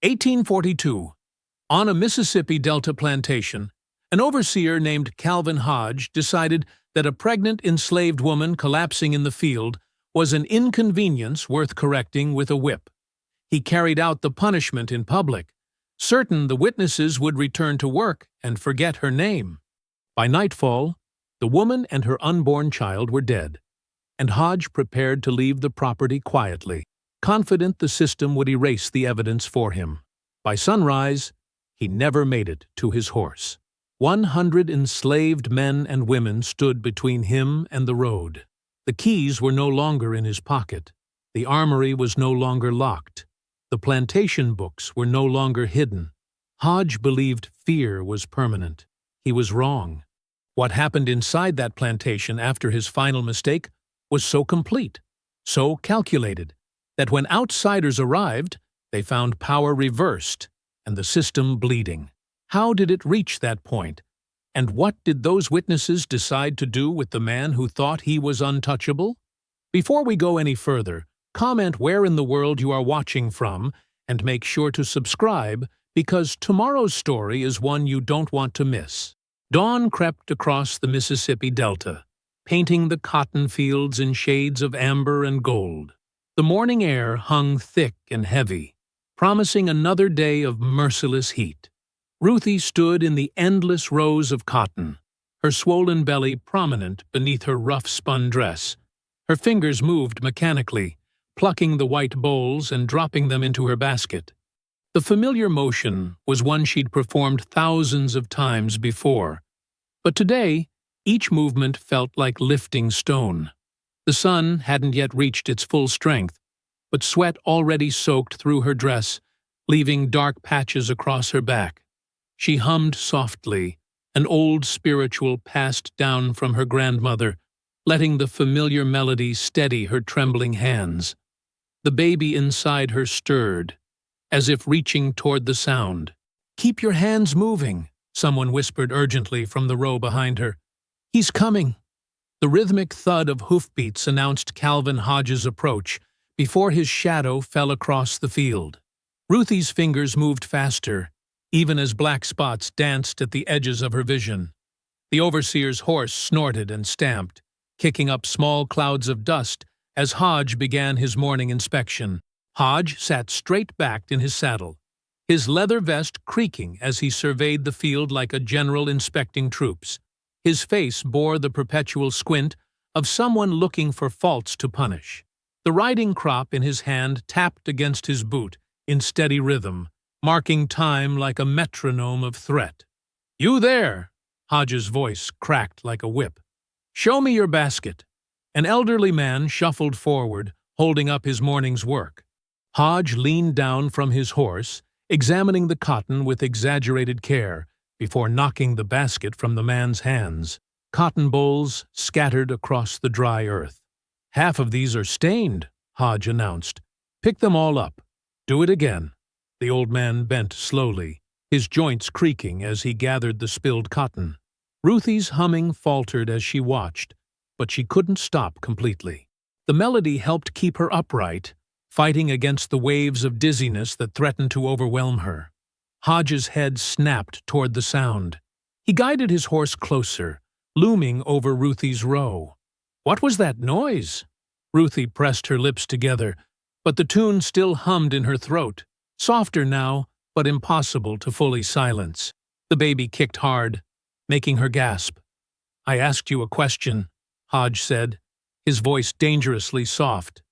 1842. On a Mississippi Delta plantation, an overseer named Calvin Hodge decided that a pregnant enslaved woman collapsing in the field was an inconvenience worth correcting with a whip. He carried out the punishment in public, certain the witnesses would return to work and forget her name. By nightfall, the woman and her unborn child were dead, and Hodge prepared to leave the property quietly, confident the system would erase the evidence for him. By sunrise, he never made it to his horse. 100 enslaved men and women stood between him and the road. The keys were no longer in his pocket. The armory was no longer locked. The plantation books were no longer hidden. Hodge believed fear was permanent. He was wrong. What happened inside that plantation after his final mistake was so complete, so calculated, that when outsiders arrived, they found power reversed and the system bleeding. How did it reach that point? And what did those witnesses decide to do with the man who thought he was untouchable? Before we go any further, comment where in the world you are watching from and make sure to subscribe because tomorrow's story is one you don't want to miss. Dawn crept across the Mississippi Delta, painting the cotton fields in shades of amber and gold. The morning air hung thick and heavy, promising another day of merciless heat. Ruthie stood in the endless rows of cotton, her swollen belly prominent beneath her rough-spun dress. Her fingers moved mechanically, plucking the white bolls and dropping them into her basket. The familiar motion was one she'd performed thousands of times before, but today each movement felt like lifting stone. The sun hadn't yet reached its full strength, but sweat already soaked through her dress, leaving dark patches across her back. She hummed softly, an old spiritual passed down from her grandmother, letting the familiar melody steady her trembling hands. The baby inside her stirred, as if reaching toward the sound. "Keep your hands moving," someone whispered urgently from the row behind her. "He's coming." The rhythmic thud of hoofbeats announced Calvin Hodge's approach before his shadow fell across the field. Ruthie's fingers moved faster, even as black spots danced at the edges of her vision. The overseer's horse snorted and stamped, kicking up small clouds of dust as Hodge began his morning inspection. Hodge sat straight-backed in his saddle, his leather vest creaking as he surveyed the field like a general inspecting troops. His face bore the perpetual squint of someone looking for faults to punish. The riding crop in his hand tapped against his boot in steady rhythm, marking time like a metronome of threat. "You there!" Hodge's voice cracked like a whip. "Show me your basket." An elderly man shuffled forward, holding up his morning's work. Hodge leaned down from his horse, examining the cotton with exaggerated care, before knocking the basket from the man's hands. Cotton bolls scattered across the dry earth. "Half of these are stained," Hodge announced. "Pick them all up. Do it again." The old man bent slowly, his joints creaking as he gathered the spilled cotton. Ruthie's humming faltered as she watched, but she couldn't stop completely. The melody helped keep her upright, fighting against the waves of dizziness that threatened to overwhelm her. Hodge's head snapped toward the sound. He guided his horse closer, looming over Ruthie's row. "What was that noise?" Ruthie pressed her lips together, but the tune still hummed in her throat, softer now, but impossible to fully silence. The baby kicked hard, making her gasp. "I asked you a question," Hodge said, his voice dangerously soft.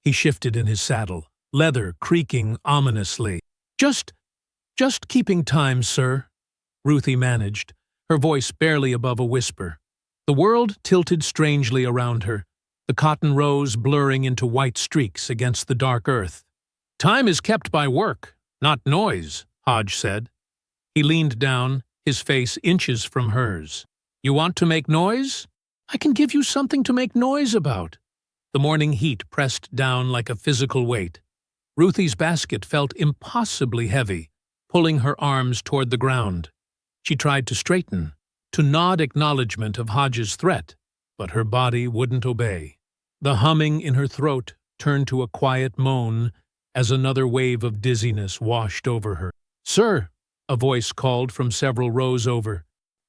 He shifted in his saddle, leather creaking ominously. Just keeping time, sir," Ruthie managed, her voice barely above a whisper. The world tilted strangely around her, the cotton rows blurring into white streaks against the dark earth. "Time is kept by work, not noise," Hodge said. He leaned down, his face inches from hers. "You want to make noise? I can give you something to make noise about." The morning heat pressed down like a physical weight. Ruthie's basket felt impossibly heavy, pulling her arms toward the ground. She tried to straighten, to nod acknowledgement of Hodge's threat, but her body wouldn't obey. The humming in her throat turned to a quiet moan as another wave of dizziness washed over her. "Sir," a voice called from several rows over.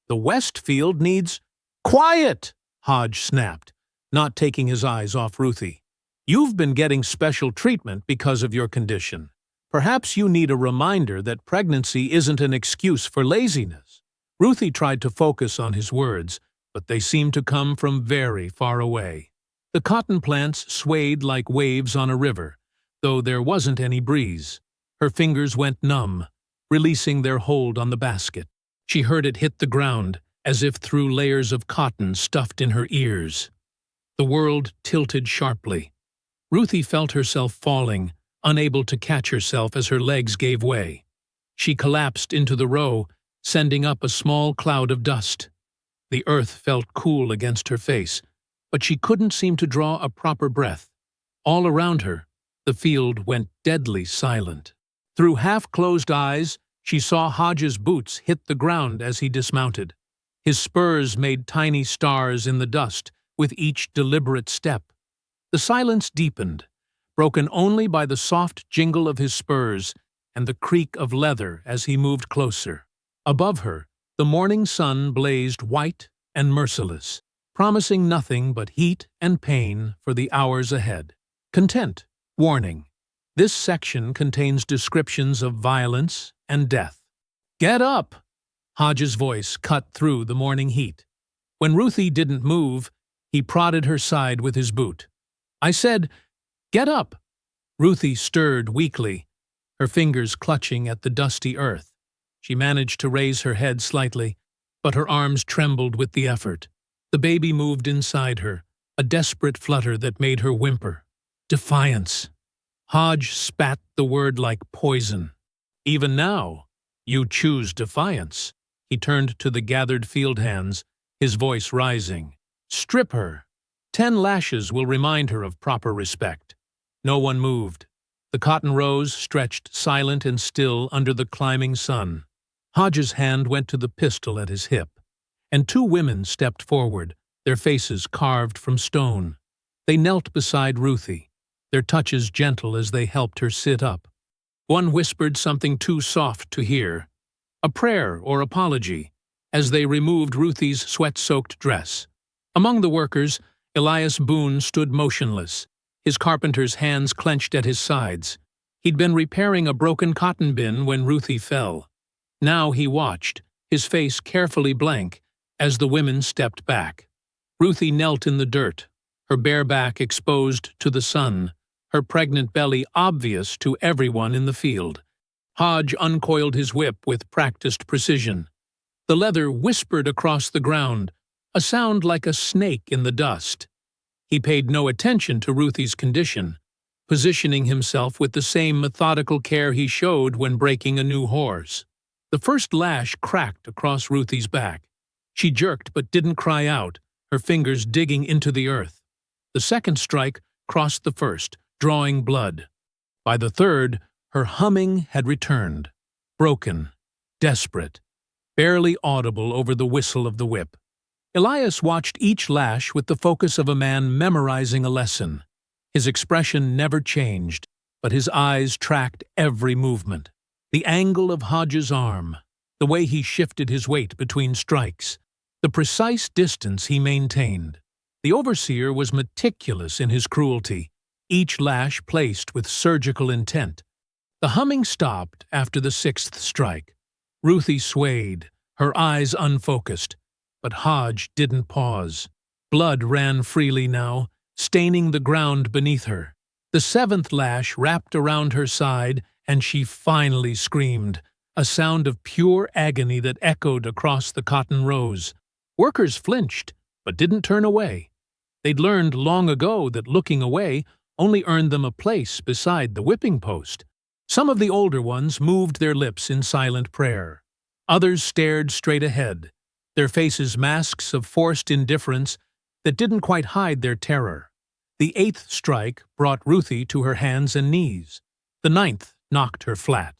"The west field needs—" "Quiet!" Hodge snapped, not taking his eyes off Ruthie. "You've been getting special treatment because of your condition. Perhaps you need a reminder that pregnancy isn't an excuse for laziness." Ruthie tried to focus on his words, but they seemed to come from very far away. The cotton plants swayed like waves on a river, though there wasn't any breeze. Her fingers went numb, releasing their hold on the basket. She heard it hit the ground, as if through layers of cotton stuffed in her ears. The world tilted sharply. Ruthie felt herself falling, unable to catch herself as her legs gave way. She collapsed into the row, sending up a small cloud of dust. The earth felt cool against her face, but she couldn't seem to draw a proper breath. All around her, the field went deadly silent. Through half-closed eyes, she saw Hodge's boots hit the ground as he dismounted. His spurs made tiny stars in the dust with each deliberate step. The silence deepened, broken only by the soft jingle of his spurs and the creak of leather as he moved closer. Above her, the morning sun blazed white and merciless, promising nothing but heat and pain for the hours ahead. Content. Warning. This section contains descriptions of violence and death. "Get up!" Hodge's voice cut through the morning heat. When Ruthie didn't move, he prodded her side with his boot. "I said, get up!" Ruthie stirred weakly, her fingers clutching at the dusty earth. She managed to raise her head slightly, but her arms trembled with the effort. The baby moved inside her, a desperate flutter that made her whimper. Defiance. Hodge spat the word like poison. "Even now, you choose defiance." He turned to the gathered field hands, his voice rising. "Strip her. 10 lashes will remind her of proper respect." No one moved. The cotton rows stretched silent and still under the climbing sun. Hodge's hand went to the pistol at his hip, and 2 women stepped forward, their faces carved from stone. They knelt beside Ruthie, their touches gentle as they helped her sit up. One whispered something too soft to hear, a prayer or apology, as they removed Ruthie's sweat-soaked dress. Among the workers, Elias Boone stood motionless, his carpenter's hands clenched at his sides. He'd been repairing a broken cotton bin when Ruthie fell. Now he watched, his face carefully blank, as the women stepped back. Ruthie knelt in the dirt, her bare back exposed to the sun, her pregnant belly obvious to everyone in the field. Hodge uncoiled his whip with practiced precision. The leather whispered across the ground, a sound like a snake in the dust. He paid no attention to Ruthie's condition, positioning himself with the same methodical care he showed when breaking a new horse. The first lash cracked across Ruthie's back. She jerked but didn't cry out, her fingers digging into the earth. The second strike crossed the first, drawing blood. By the third, her humming had returned, broken, desperate, barely audible over the whistle of the whip. Elias watched each lash with the focus of a man memorizing a lesson. His expression never changed, but his eyes tracked every movement. The angle of Hodge's arm, the way he shifted his weight between strikes, the precise distance he maintained. The overseer was meticulous in his cruelty, each lash placed with surgical intent. The humming stopped after the 6th strike. Ruthie swayed, her eyes unfocused, but Hodge didn't pause. Blood ran freely now, staining the ground beneath her. The 7th lash wrapped around her side, and she finally screamed, a sound of pure agony that echoed across the cotton rows. Workers flinched, but didn't turn away. They'd learned long ago that looking away only earned them a place beside the whipping post. Some of the older ones moved their lips in silent prayer. Others stared straight ahead, their faces masks of forced indifference that didn't quite hide their terror. The 8th strike brought Ruthie to her hands and knees. The 9th knocked her flat.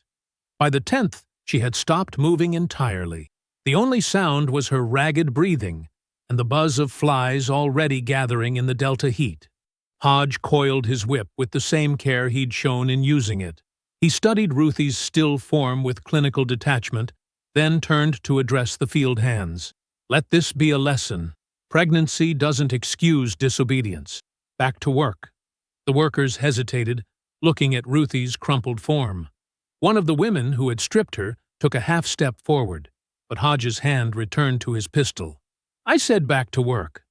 By the 10th, she had stopped moving entirely. The only sound was her ragged breathing and the buzz of flies already gathering in the delta heat. Hodge coiled his whip with the same care he'd shown in using it. He studied Ruthie's still form with clinical detachment, then turned to address the field hands. Let this be a lesson. Pregnancy doesn't excuse disobedience. Back to work. The workers hesitated, looking at Ruthie's crumpled form. One of the women who had stripped her took a half-step forward, but Hodge's hand returned to his pistol. I said back to work.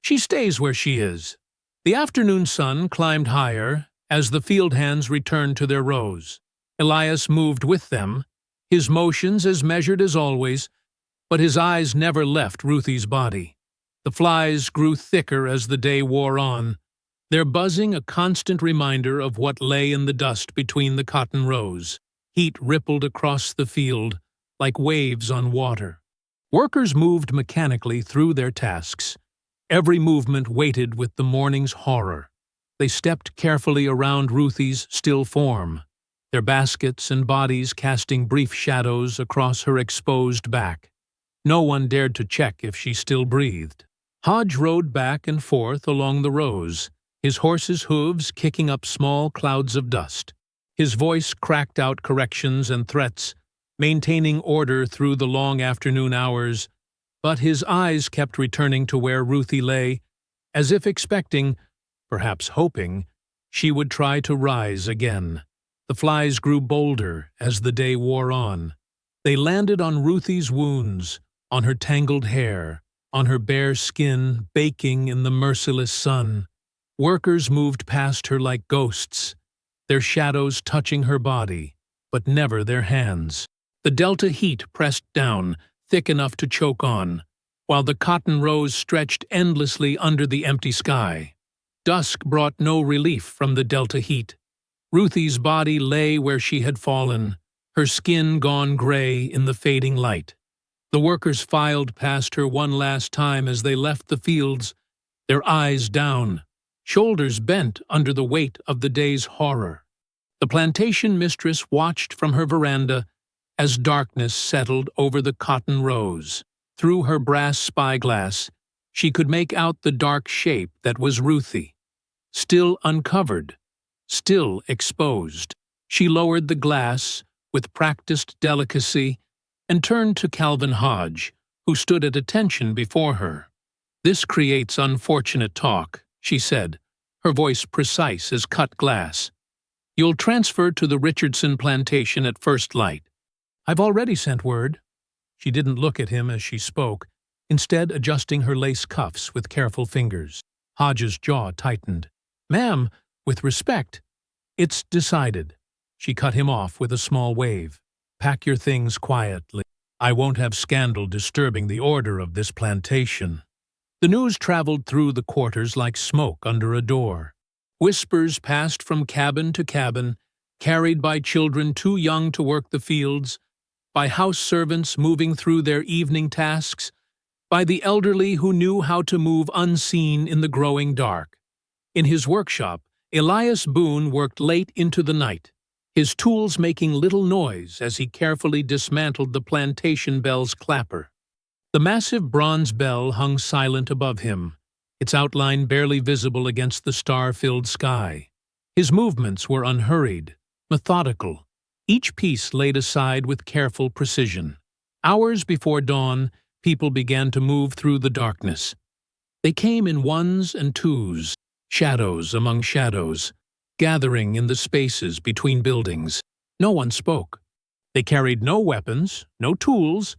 She stays where she is. The afternoon sun climbed higher as the field hands returned to their rows. Elias moved with them, his motions as measured as always, but his eyes never left Ruthie's body. The flies grew thicker as the day wore on, their buzzing a constant reminder of what lay in the dust between the cotton rows. Heat rippled across the field like waves on water. Workers moved mechanically through their tasks, every movement weighted with the morning's horror. They stepped carefully around Ruthie's still form, their baskets and bodies casting brief shadows across her exposed back. No one dared to check if she still breathed. Hodge rode back and forth along the rows, his horse's hooves kicking up small clouds of dust. His voice cracked out corrections and threats, maintaining order through the long afternoon hours, but his eyes kept returning to where Ruthie lay, as if expecting, perhaps hoping, she would try to rise again. The flies grew bolder as the day wore on. They landed on Ruthie's wounds, on her tangled hair, on her bare skin baking in the merciless sun. Workers moved past her like ghosts, their shadows touching her body, but never their hands. The delta heat pressed down, thick enough to choke on, while the cotton rows stretched endlessly under the empty sky. Dusk brought no relief from the delta heat. Ruthie's body lay where she had fallen, her skin gone gray in the fading light. The workers filed past her one last time as they left the fields, their eyes down, shoulders bent under the weight of the day's horror. The plantation mistress watched from her veranda as darkness settled over the cotton rows. Through her brass spyglass, she could make out the dark shape that was Ruthie, still uncovered, still exposed. She lowered the glass with practiced delicacy and turned to Calvin Hodge, who stood at attention before her. "This creates unfortunate talk," she said, her voice precise as cut glass. "You'll transfer to the Richardson plantation at first light." "I've already sent word." She didn't look at him as she spoke, instead adjusting her lace cuffs with careful fingers. Hodge's jaw tightened. "Ma'am, with respect." "It's decided." She cut him off with a small wave. "Pack your things quietly. I won't have scandal disturbing the order of this plantation." The news traveled through the quarters like smoke under a door. Whispers passed from cabin to cabin, carried by children too young to work the fields, by house servants moving through their evening tasks, by the elderly who knew how to move unseen in the growing dark. In his workshop, Elias Boone worked late into the night, his tools making little noise as he carefully dismantled the plantation bell's clapper. The massive bronze bell hung silent above him, its outline barely visible against the star-filled sky. His movements were unhurried, methodical, each piece laid aside with careful precision. Hours before dawn, people began to move through the darkness. They came in ones and twos, shadows among shadows, gathering in the spaces between buildings. No one spoke. They carried no weapons, no tools,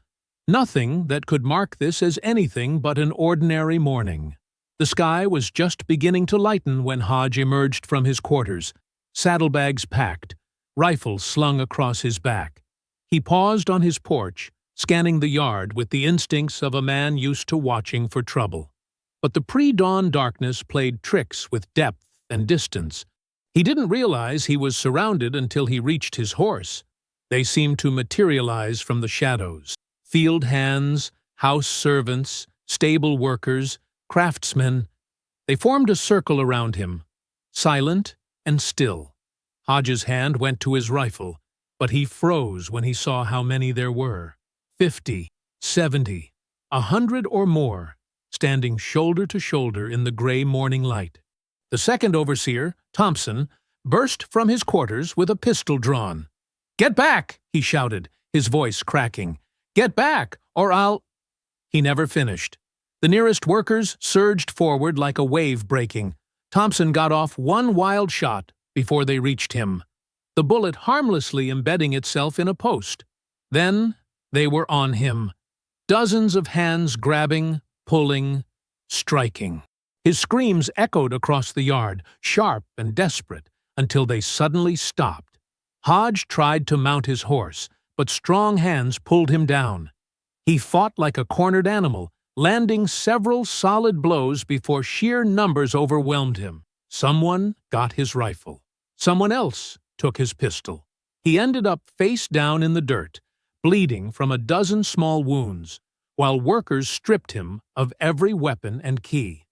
nothing that could mark this as anything but an ordinary morning. The sky was just beginning to lighten when Hodge emerged from his quarters, saddlebags packed, rifle slung across his back. He paused on his porch, scanning the yard with the instincts of a man used to watching for trouble. But the pre-dawn darkness played tricks with depth and distance. He didn't realize he was surrounded until he reached his horse. They seemed to materialize from the shadows. Field hands, house servants, stable workers, craftsmen. They formed a circle around him, silent and still. Hodge's hand went to his rifle, but he froze when he saw how many there were. 50, 70, 100 or more, standing shoulder to shoulder in the gray morning light. The second overseer, Thompson, burst from his quarters with a pistol drawn. "Get back!" he shouted, his voice cracking. "Get back, or I'll—" He never finished. The nearest workers surged forward like a wave breaking. Thompson got off one wild shot before they reached him, the bullet harmlessly embedding itself in a post. Then they were on him. Dozens of hands grabbing, pulling, striking. His screams echoed across the yard, sharp and desperate, until they suddenly stopped. Hodge tried to mount his horse, but strong hands pulled him down. He fought like a cornered animal, landing several solid blows before sheer numbers overwhelmed him. Someone got his rifle. Someone else took his pistol. He ended up face down in the dirt, bleeding from a dozen small wounds, while workers stripped him of every weapon and key.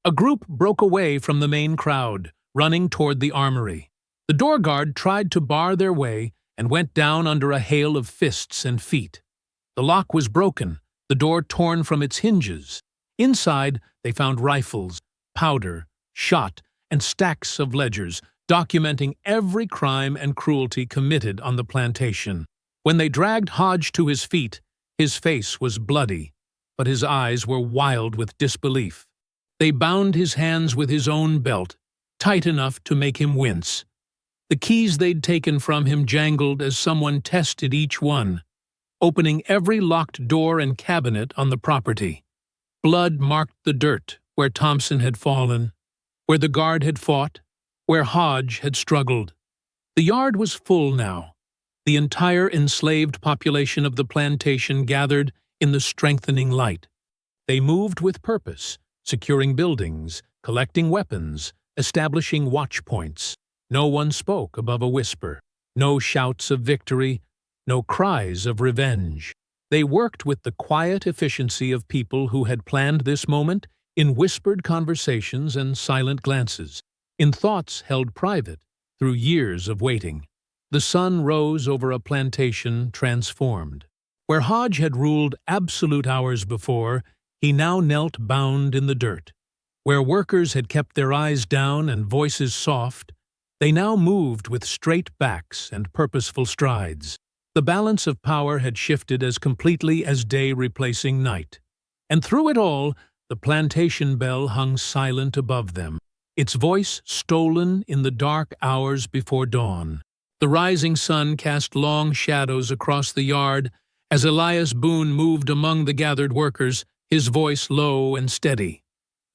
A group broke away from the main crowd, running toward the armory. The door guard tried to bar their way and went down under a hail of fists and feet. The lock was broken, the door torn from its hinges. Inside, they found rifles, powder, shot, and stacks of ledgers, documenting every crime and cruelty committed on the plantation. When they dragged Hodge to his feet, his face was bloody, but his eyes were wild with disbelief. They bound his hands with his own belt, tight enough to make him wince. The keys they'd taken from him jangled as someone tested each one, opening every locked door and cabinet on the property. Blood marked the dirt where Thompson had fallen, where the guard had fought, where Hodge had struggled. The yard was full now. The entire enslaved population of the plantation gathered in the strengthening light. They moved with purpose, securing buildings, collecting weapons, establishing watch points. No one spoke above a whisper. No shouts of victory, no cries of revenge. They worked with the quiet efficiency of people who had planned this moment, in whispered conversations and silent glances, in thoughts held private through years of waiting. The sun rose over a plantation transformed. Where Hodge had ruled absolute hours before, he now knelt bound in the dirt. Where workers had kept their eyes down and voices soft, they now moved with straight backs and purposeful strides. The balance of power had shifted as completely as day replacing night. And through it all, the plantation bell hung silent above them, its voice stolen in the dark hours before dawn. The rising sun cast long shadows across the yard as Elias Boone moved among the gathered workers, his voice low and steady.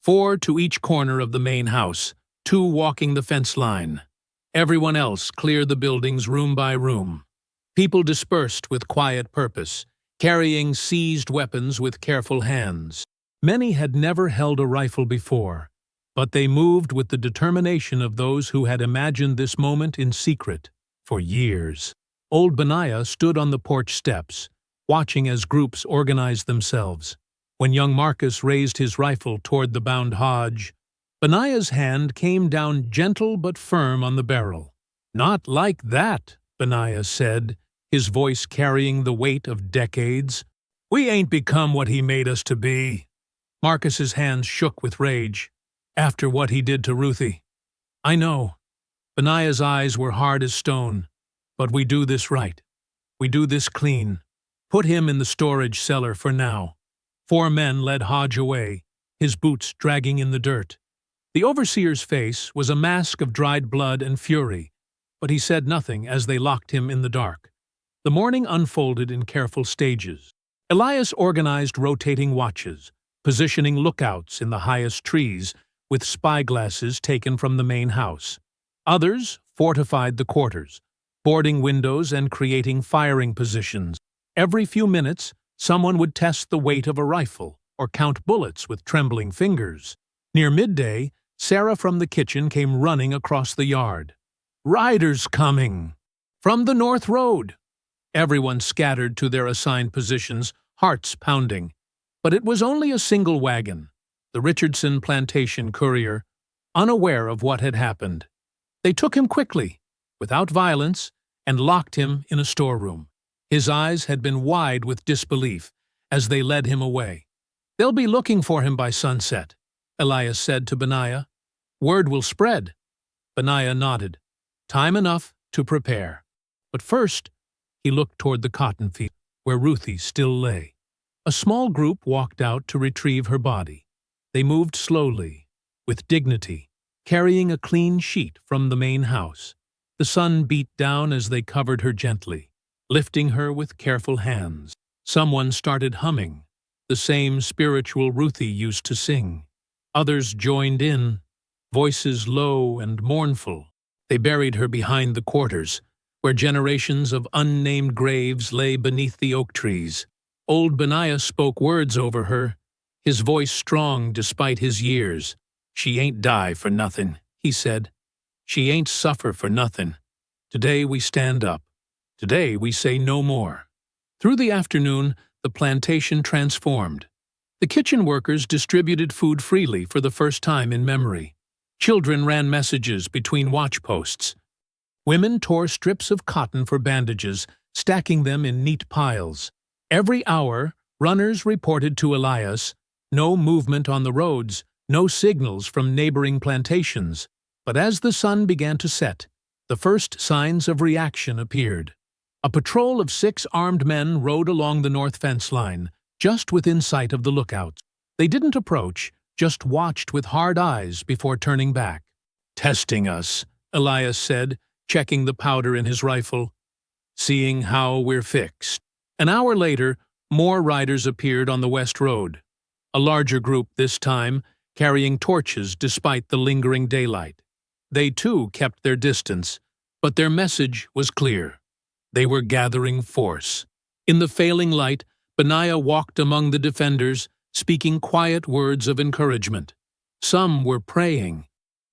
4 to each corner of the main house, 2 walking the fence line. Everyone else cleared the buildings room by room. People dispersed with quiet purpose, carrying seized weapons with careful hands. Many had never held a rifle before, but they moved with the determination of those who had imagined this moment in secret for years. Old Benaiah stood on the porch steps, watching as groups organized themselves. When young Marcus raised his rifle toward the bound Hodge, Benaiah's hand came down gentle but firm on the barrel. "Not like that," Benaiah said, his voice carrying the weight of decades. "We ain't become what he made us to be." Marcus's hands shook with rage. "After what he did to Ruthie." "I know." Benaiah's eyes were hard as stone. "But we do this right. We do this clean. Put him in the storage cellar for now." 4 men led Hodge away, his boots dragging in the dirt. The overseer's face was a mask of dried blood and fury, but he said nothing as they locked him in the dark. The morning unfolded in careful stages. Elias organized rotating watches, positioning lookouts in the highest trees with spyglasses taken from the main house. Others fortified the quarters, boarding windows and creating firing positions. Every few minutes, someone would test the weight of a rifle or count bullets with trembling fingers. Near midday, Sarah from the kitchen came running across the yard. "Riders coming!" "From the North Road!" Everyone scattered to their assigned positions, hearts pounding. But it was only a single wagon, the Richardson Plantation courier, unaware of what had happened. They took him quickly, without violence, and locked him in a storeroom. His eyes had been wide with disbelief as they led him away. "They'll be looking for him by sunset," Elias said to Benaiah. Word will spread. Benaiah nodded. Time enough to prepare. But first, he looked toward the cotton field, where Ruthie still lay. A small group walked out to retrieve her body. They moved slowly, with dignity, carrying a clean sheet from the main house. The sun beat down as they covered her gently, lifting her with careful hands. Someone started humming, the same spiritual Ruthie used to sing. Others joined in, voices low and mournful. They buried her behind the quarters, where generations of unnamed graves lay beneath the oak trees. Old Benaiah spoke words over her, his voice strong despite his years. She ain't die for nothing, he said. She ain't suffer for nothing. Today we stand up. Today we say no more. Through the afternoon, the plantation transformed. The kitchen workers distributed food freely for the first time in memory. Children ran messages between watchposts. Women tore strips of cotton for bandages, stacking them in neat piles. Every hour, runners reported to Elias, no movement on the roads, no signals from neighboring plantations. But as the sun began to set, the first signs of reaction appeared. A patrol of 6 armed men rode along the north fence line, just within sight of the lookouts. They didn't approach, just watched with hard eyes before turning back. Testing us, Elias said, checking the powder in his rifle. Seeing how we're fixed. An hour later, more riders appeared on the west road. A larger group this time, carrying torches despite the lingering daylight. They too kept their distance, but their message was clear. They were gathering force. In the failing light, Benaiah walked among the defenders, speaking quiet words of encouragement. Some were praying.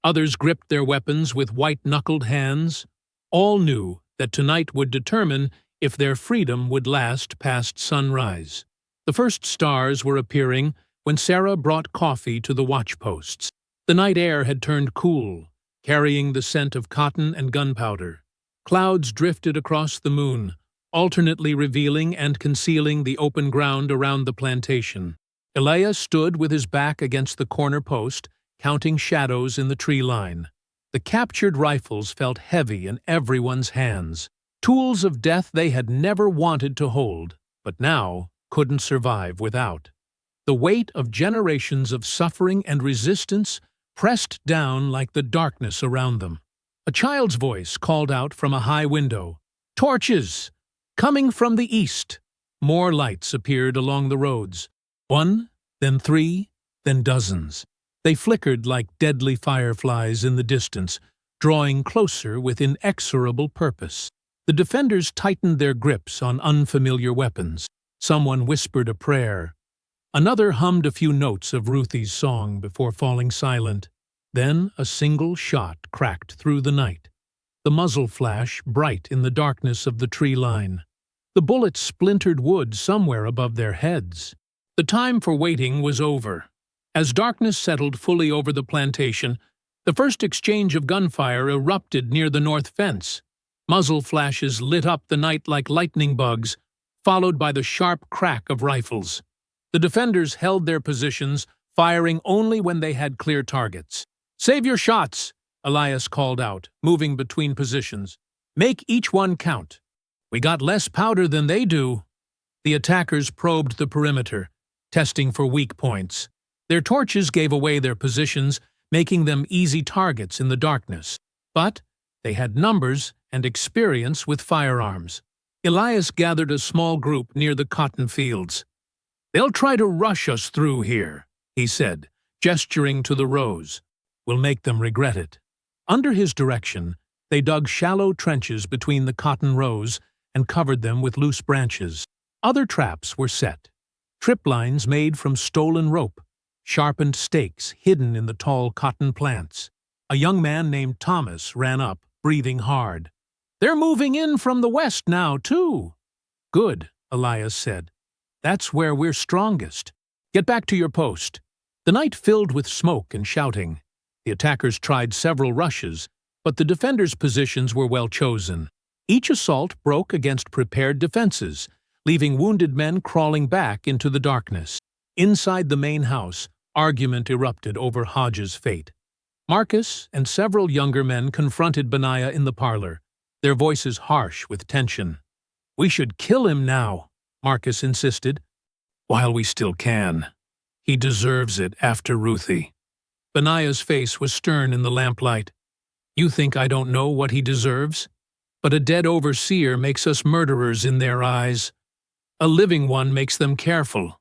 Others gripped their weapons with white-knuckled hands. All knew that tonight would determine if their freedom would last past sunrise. The first stars were appearing when Sarah brought coffee to the watchposts. The night air had turned cool, carrying the scent of cotton and gunpowder. Clouds drifted across the moon, alternately revealing and concealing the open ground around the plantation. Elias stood with his back against the corner post, counting shadows in the tree line. The captured rifles felt heavy in everyone's hands, tools of death they had never wanted to hold, but now couldn't survive without. The weight of generations of suffering and resistance pressed down like the darkness around them. A child's voice called out from a high window, "Torches! Coming from the east!" More lights appeared along the roads. 1, then 3, then dozens. They flickered like deadly fireflies in the distance, drawing closer with inexorable purpose. The defenders tightened their grips on unfamiliar weapons. Someone whispered a prayer. Another hummed a few notes of Ruthie's song before falling silent. Then a single shot cracked through the night, the muzzle flash bright in the darkness of the tree line. The bullet splintered wood somewhere above their heads. The time for waiting was over. As darkness settled fully over the plantation, the first exchange of gunfire erupted near the north fence. Muzzle flashes lit up the night like lightning bugs, followed by the sharp crack of rifles. The defenders held their positions, firing only when they had clear targets. "Save your shots," Elias called out, moving between positions. "Make each one count. We got less powder than they do." The attackers probed the perimeter, testing for weak points. Their torches gave away their positions, making them easy targets in the darkness. But they had numbers and experience with firearms. Elias gathered a small group near the cotton fields. "They'll try to rush us through here," he said, gesturing to the rows. "We'll make them regret it." Under his direction, they dug shallow trenches between the cotton rows and covered them with loose branches. Other traps were set. Trip lines made from stolen rope, sharpened stakes hidden in the tall cotton plants. A young man named Thomas ran up, breathing hard. "They're moving in from the west now, too." "Good," Elias said. "That's where we're strongest. Get back to your post." The night filled with smoke and shouting. The attackers tried several rushes, but the defenders' positions were well chosen. Each assault broke against prepared defenses, leaving wounded men crawling back into the darkness. Inside the main house, argument erupted over Hodge's fate. Marcus and several younger men confronted Benaiah in the parlor, their voices harsh with tension. "We should kill him now," Marcus insisted. "While we still can. He deserves it after Ruthie." Benaiah's face was stern in the lamplight. "You think I don't know what he deserves? But a dead overseer makes us murderers in their eyes. A living one makes them careful."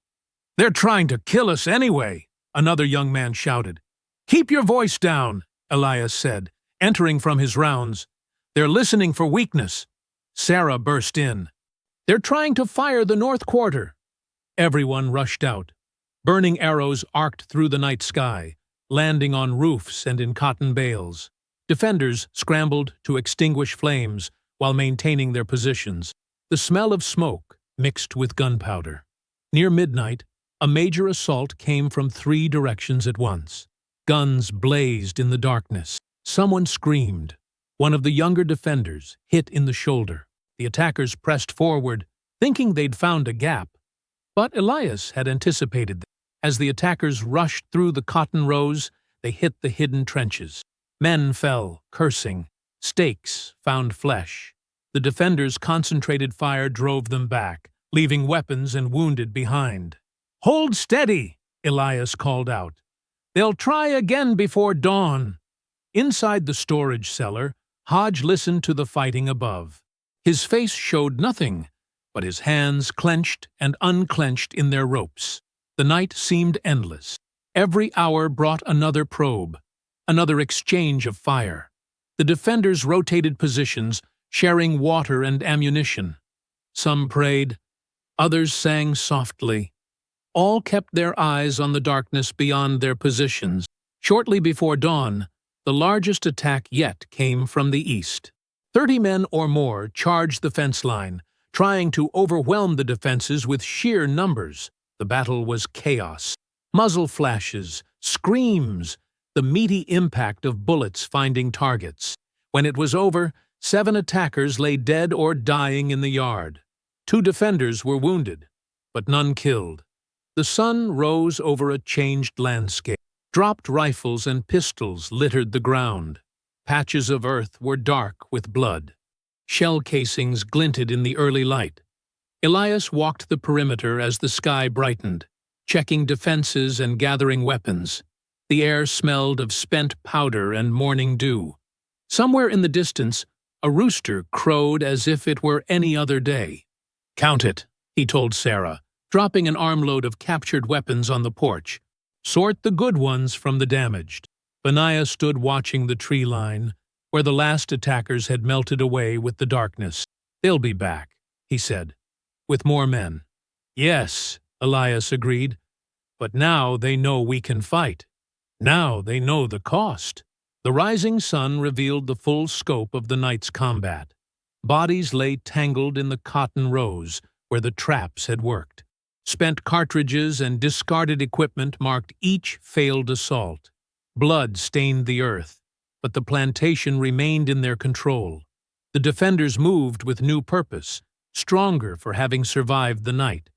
"They're trying to kill us anyway," another young man shouted. "Keep your voice down," Elias said, entering from his rounds. "They're listening for weakness." Sarah burst in. "They're trying to fire the north quarter." Everyone rushed out. Burning arrows arced through the night sky, landing on roofs and in cotton bales. Defenders scrambled to extinguish flames while maintaining their positions. The smell of smoke mixed with gunpowder. Near midnight, a major assault came from 3 directions at once. Guns blazed in the darkness. Someone screamed. One of the younger defenders hit in the shoulder. The attackers pressed forward, thinking they'd found a gap. But Elias had anticipated them. As the attackers rushed through the cotton rows, they hit the hidden trenches. Men fell, cursing. Stakes found flesh. The defenders' concentrated fire drove them back, leaving weapons and wounded behind. "Hold steady," Elias called out. "They'll try again before dawn." Inside the storage cellar, Hodge listened to the fighting above. His face showed nothing, but his hands clenched and unclenched in their ropes. The night seemed endless. Every hour brought another probe, another exchange of fire. The defenders rotated positions, sharing water and ammunition. Some prayed, others sang softly. All kept their eyes on the darkness beyond their positions. Shortly before dawn, the largest attack yet came from the east. 30 men or more charged the fence line, trying to overwhelm the defenses with sheer numbers. The battle was chaos. Muzzle flashes, screams, the meaty impact of bullets finding targets. When it was over, 7 attackers lay dead or dying in the yard. 2 defenders were wounded, but none killed. The sun rose over a changed landscape. Dropped rifles and pistols littered the ground. Patches of earth were dark with blood. Shell casings glinted in the early light. Elias walked the perimeter as the sky brightened, checking defenses and gathering weapons. The air smelled of spent powder and morning dew. Somewhere in the distance, a rooster crowed as if it were any other day. "Count it," he told Sarah, dropping an armload of captured weapons on the porch. "Sort the good ones from the damaged." Benaiah stood watching the tree line, where the last attackers had melted away with the darkness. "They'll be back," he said, "with more men." "Yes," Elias agreed, "but now they know we can fight. Now they know the cost." The rising sun revealed the full scope of the night's combat. Bodies lay tangled in the cotton rows where the traps had worked. Spent cartridges and discarded equipment marked each failed assault. Blood stained the earth, but the plantation remained in their control. The defenders moved with new purpose, stronger for having survived the night.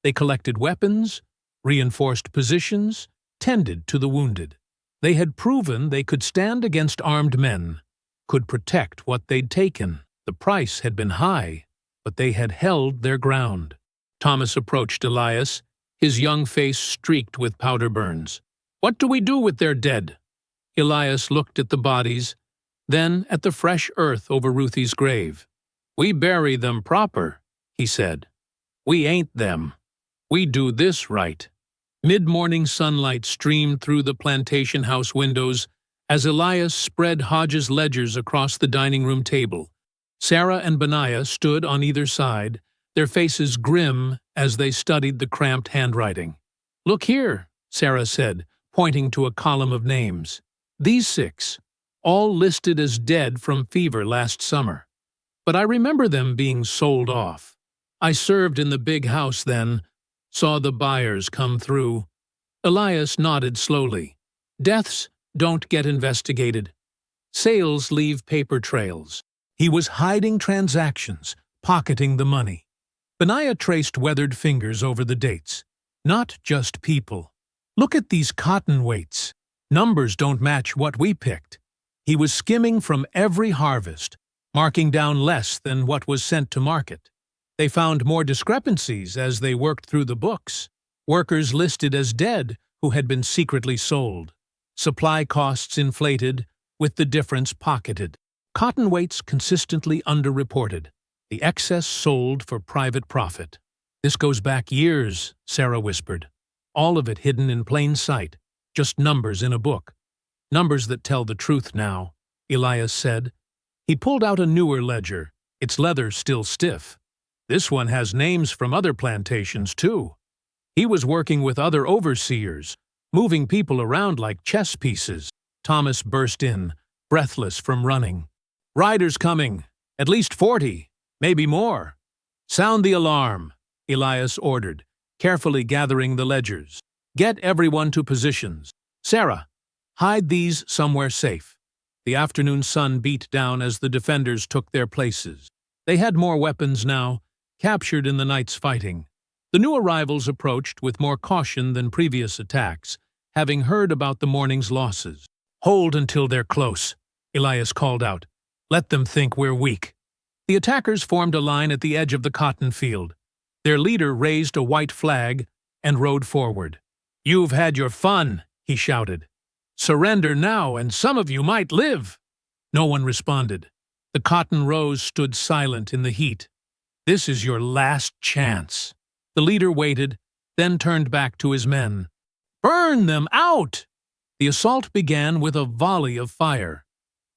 They collected weapons, reinforced positions, tended to the wounded. They had proven they could stand against armed men, could protect what they'd taken. The price had been high, but they had held their ground. Thomas approached Elias, his young face streaked with powder burns. "What do we do with their dead?" Elias looked at the bodies, then at the fresh earth over Ruthie's grave. "We bury them proper," he said. "We ain't them. We do this right." Mid-morning sunlight streamed through the plantation house windows as Elias spread Hodge's ledgers across the dining room table. Sarah and Benaiah stood on either side, their faces grim as they studied the cramped handwriting. "Look here," Sarah said, pointing to a column of names. "These 6, all listed as dead from fever last summer. But I remember them being sold off. I served in the big house then, saw the buyers come through." Elias nodded slowly. "Deaths don't get investigated. Sales leave paper trails." He was hiding transactions, pocketing the money. Benaiah traced weathered fingers over the dates. "Not just people. Look at these cotton weights. Numbers don't match what we picked. He was skimming from every harvest, marking down less than what was sent to market. They found more discrepancies as they worked through the books. Workers listed as dead who had been secretly sold. Supply costs inflated, with the difference pocketed. Cotton weights consistently underreported. The excess sold for private profit. "This goes back years," Sarah whispered. "All of it hidden in plain sight, just numbers in a book." "Numbers that tell the truth now," Elias said. He pulled out a newer ledger, its leather still stiff. "This one has names from other plantations, too." He was working with other overseers, moving people around like chess pieces. Thomas burst in, breathless from running. "Riders coming! At least 40, maybe more." "Sound the alarm," Elias ordered, carefully gathering the ledgers. "Get everyone to positions. Sarah, hide these somewhere safe." The afternoon sun beat down as the defenders took their places. They had more weapons now, captured in the night's fighting. The new arrivals approached with more caution than previous attacks, having heard about the morning's losses. "Hold until they're close," Elias called out. "Let them think we're weak." The attackers formed a line at the edge of the cotton field. Their leader raised a white flag and rode forward. "You've had your fun," he shouted. "Surrender now, and some of you might live." No one responded. The cotton rows stood silent in the heat. "This is your last chance." The leader waited, then turned back to his men. "Burn them out!" The assault began with a volley of fire.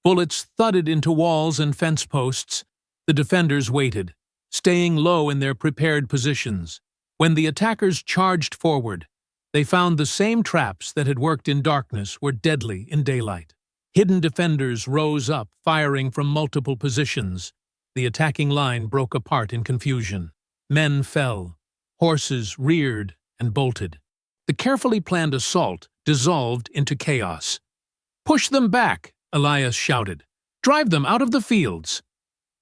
Bullets thudded into walls and fence posts. The defenders waited, staying low in their prepared positions. When the attackers charged forward, they found the same traps that had worked in darkness were deadly in daylight. Hidden defenders rose up, firing from multiple positions. The attacking line broke apart in confusion. Men fell. Horses reared and bolted. The carefully planned assault dissolved into chaos. "Push them back," Elias shouted. "Drive them out of the fields."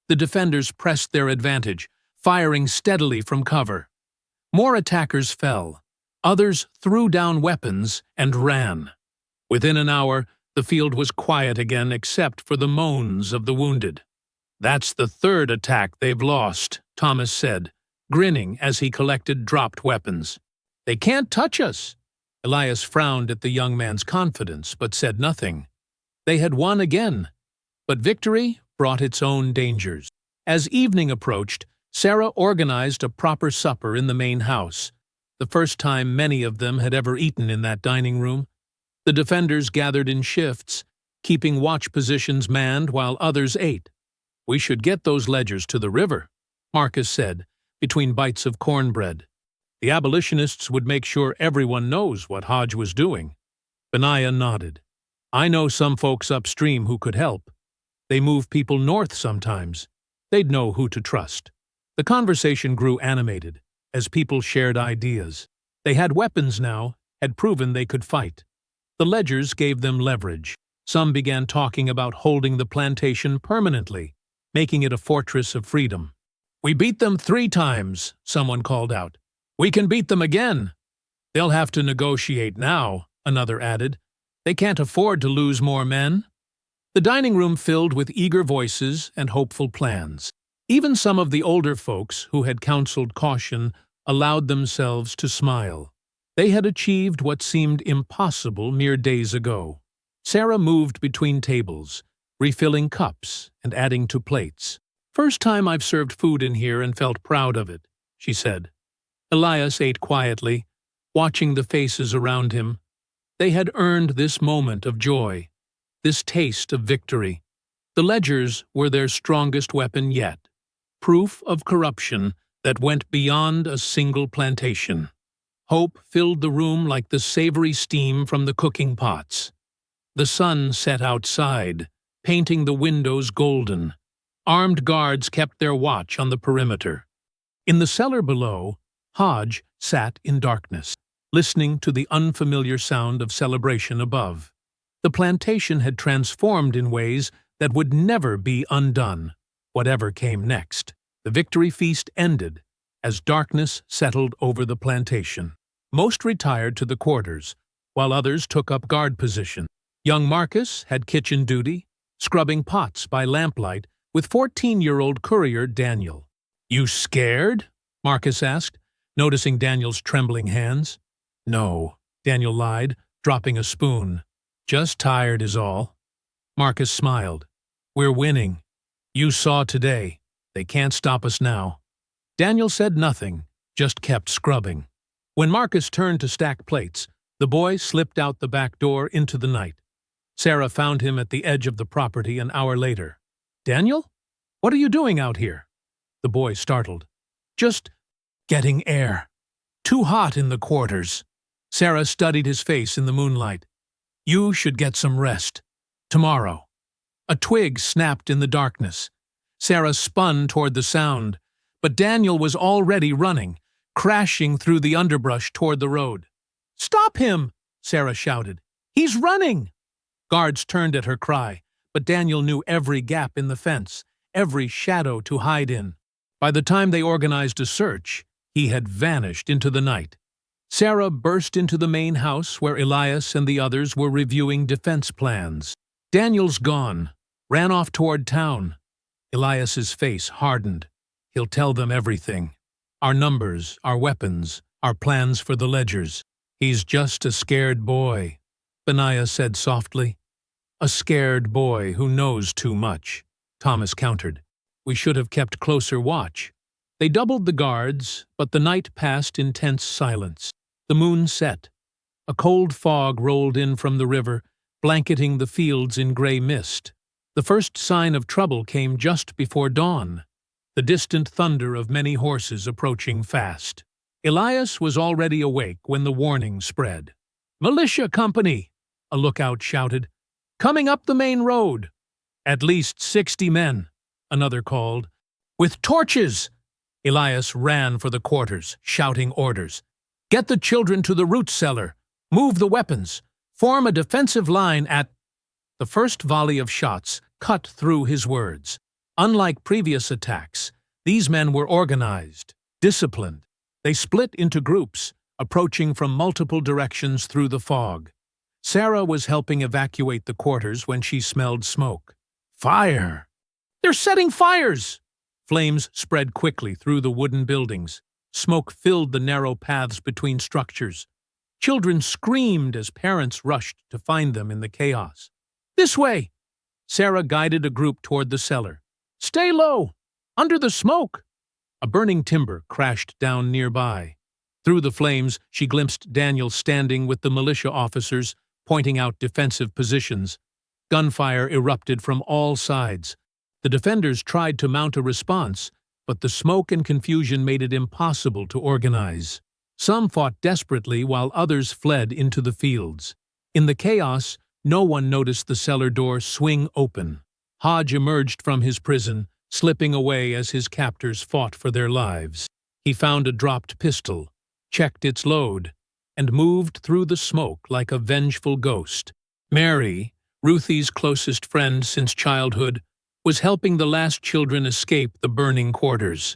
The defenders pressed their advantage, firing steadily from cover. More attackers fell. Others threw down weapons and ran. Within an hour, the field was quiet again except for the moans of the wounded. "That's the third attack they've lost," Thomas said, grinning as he collected dropped weapons. "They can't touch us." Elias frowned at the young man's confidence, but said nothing. They had won again, but victory brought its own dangers. As evening approached, Sarah organized a proper supper in the main house, the first time many of them had ever eaten in that dining room. The defenders gathered in shifts, keeping watch positions manned while others ate. "We should get those ledgers to the river," Marcus said, between bites of cornbread. "The abolitionists would make sure everyone knows what Hodge was doing." Benaiah nodded. "I know some folks upstream who could help. They move people north sometimes. They'd know who to trust." The conversation grew animated as people shared ideas. They had weapons now, had proven they could fight. The ledgers gave them leverage. Some began talking about holding the plantation permanently, making it a fortress of freedom. "We beat them 3 times, someone called out. "We can beat them again." "They'll have to negotiate now," another added. "They can't afford to lose more men." The dining room filled with eager voices and hopeful plans. Even some of the older folks who had counseled caution allowed themselves to smile. They had achieved what seemed impossible mere days ago. Sarah moved between tables, refilling cups and adding to plates. "First time I've served food in here and felt proud of it," she said. Elias ate quietly, watching the faces around him. They had earned this moment of joy, this taste of victory. The ledgers were their strongest weapon yet, proof of corruption that went beyond a single plantation. Hope filled the room like the savory steam from the cooking pots. The sun set outside, painting the windows golden. Armed guards kept their watch on the perimeter. In the cellar below, Hodge sat in darkness, listening to the unfamiliar sound of celebration above. The plantation had transformed in ways that would never be undone, whatever came next. The victory feast ended as darkness settled over the plantation. Most retired to the quarters, while others took up guard position. Young Marcus had kitchen duty, scrubbing pots by lamplight with 14-year-old courier Daniel. "You scared?" Marcus asked, noticing Daniel's trembling hands. "No," Daniel lied, dropping a spoon. "Just tired is all." Marcus smiled. "We're winning. You saw today. They can't stop us now." Daniel said nothing, just kept scrubbing. When Marcus turned to stack plates, the boy slipped out the back door into the night. Sarah found him at the edge of the property an hour later. "Daniel? What are you doing out here?" The boy startled. "Just getting air. Too hot in the quarters." Sarah studied his face in the moonlight. "You should get some rest. Tomorrow." A twig snapped in the darkness. Sarah spun toward the sound, but Daniel was already running, crashing through the underbrush toward the road. "Stop him!" Sarah shouted. "He's running!" Guards turned at her cry, but Daniel knew every gap in the fence, every shadow to hide in. By the time they organized a search, he had vanished into the night. Sarah burst into the main house where Elias and the others were reviewing defense plans. "Daniel's gone. Ran off toward town." Elias's face hardened. "He'll tell them everything. Our numbers, our weapons, our plans for the ledgers. He's just a scared boy," Benaiah said softly. "A scared boy who knows too much," Thomas countered. "We should have kept closer watch." They doubled the guards, but the night passed in tense silence. The moon set. A cold fog rolled in from the river, blanketing the fields in gray mist. The first sign of trouble came just before dawn, the distant thunder of many horses approaching fast. Elias was already awake when the warning spread. "Militia company!" a lookout shouted. "Coming up the main road!" "At least 60 men," another called. "With torches!" Elias ran for the quarters, shouting orders. "Get the children to the root cellar! Move the weapons! Form a defensive line at—" The first volley of shots cut through his words. Unlike previous attacks, these men were organized, disciplined. They split into groups, approaching from multiple directions through the fog. Sarah was helping evacuate the quarters when she smelled smoke. "Fire! They're setting fires!" Flames spread quickly through the wooden buildings. Smoke filled the narrow paths between structures. Children screamed as parents rushed to find them in the chaos. "This way!" Sarah guided a group toward the cellar. "Stay low! Under the smoke!" A burning timber crashed down nearby. Through the flames, she glimpsed Daniel standing with the militia officers, pointing out defensive positions. Gunfire erupted from all sides. The defenders tried to mount a response, but the smoke and confusion made it impossible to organize. Some fought desperately while others fled into the fields. In the chaos, no one noticed the cellar door swing open. Hodge emerged from his prison, slipping away as his captors fought for their lives. He found a dropped pistol, checked its load, and moved through the smoke like a vengeful ghost. Mary, Ruthie's closest friend since childhood, was helping the last children escape the burning quarters.